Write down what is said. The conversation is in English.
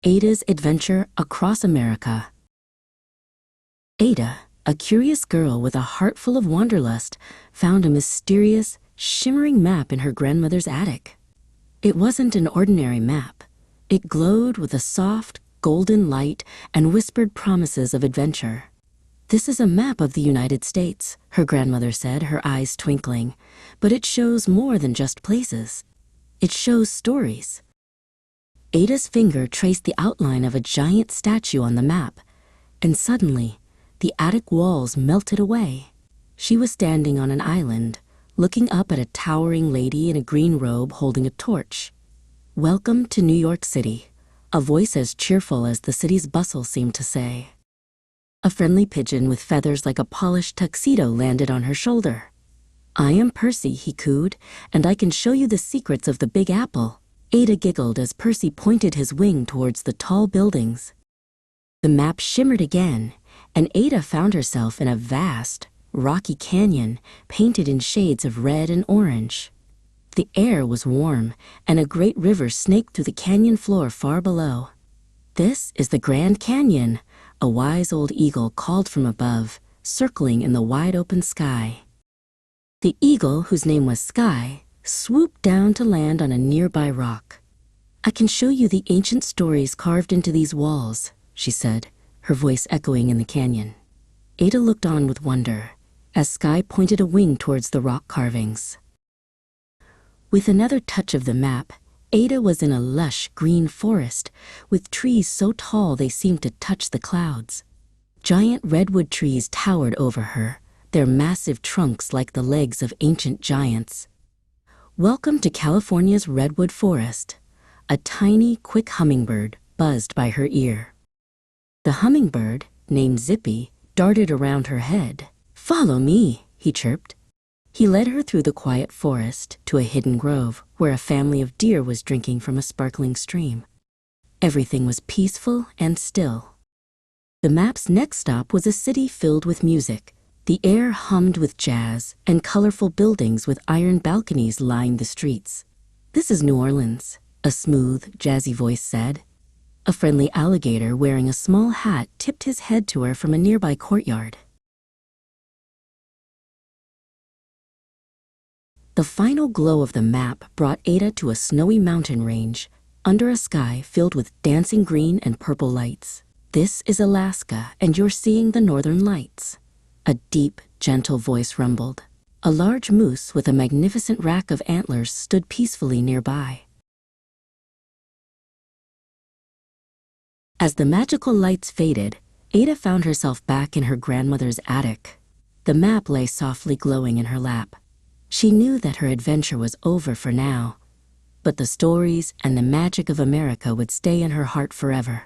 Ada's Adventure Across America. Ada, a curious girl with a heart full of wanderlust, found a mysterious, shimmering map in her grandmother's attic. It wasn't an ordinary map. It glowed with a soft, golden light and whispered promises of adventure. "This is a map of the United States," her grandmother said, her eyes twinkling, "but it shows more than just places. It shows stories." Ada's finger traced the outline of a giant statue on the map, and suddenly, the attic walls melted away. She was standing on an island, looking up at a towering lady in a green robe holding a torch. "Welcome to New York City," a voice as cheerful as the city's bustle seemed to say. A friendly pigeon with feathers like a polished tuxedo landed on her shoulder. "I am Percy," he cooed, "and I can show you the secrets of the Big Apple." Ada giggled as Percy pointed his wing towards the tall buildings. The map shimmered again, and Ada found herself in a vast, rocky canyon painted in shades of red and orange. The air was warm, and a great river snaked through the canyon floor far below. "This is the Grand Canyon," a wise old eagle called from above, circling in the wide-open sky. The eagle, whose name was Sky, swooped down to land on a nearby rock. "I can show you the ancient stories carved into these walls," she said, her voice echoing in the canyon. Ada looked on with wonder, as Sky pointed a wing towards the rock carvings. With another touch of the map, Ada was in a lush green forest, with trees so tall they seemed to touch the clouds. Giant redwood trees towered over her, their massive trunks like the legs of ancient giants. "Welcome to California's redwood forest." A tiny, quick hummingbird buzzed by her ear. The hummingbird, named Zippy, darted around her head. "Follow me," he chirped. He led her through the quiet forest to a hidden grove where a family of deer was drinking from a sparkling stream. Everything was peaceful and still. The map's next stop was a city filled with music. The air hummed with jazz, and colorful buildings with iron balconies lined the streets. "This is New Orleans," a smooth, jazzy voice said. A friendly alligator wearing a small hat tipped his head to her from a nearby courtyard. The final glow of the map brought Ada to a snowy mountain range, under a sky filled with dancing green and purple lights. "This is Alaska, and you're seeing the northern lights," a deep, gentle voice rumbled. A large moose with a magnificent rack of antlers stood peacefully nearby. As the magical lights faded, Ada found herself back in her grandmother's attic. The map lay softly glowing in her lap. She knew that her adventure was over for now, but the stories and the magic of America would stay in her heart forever.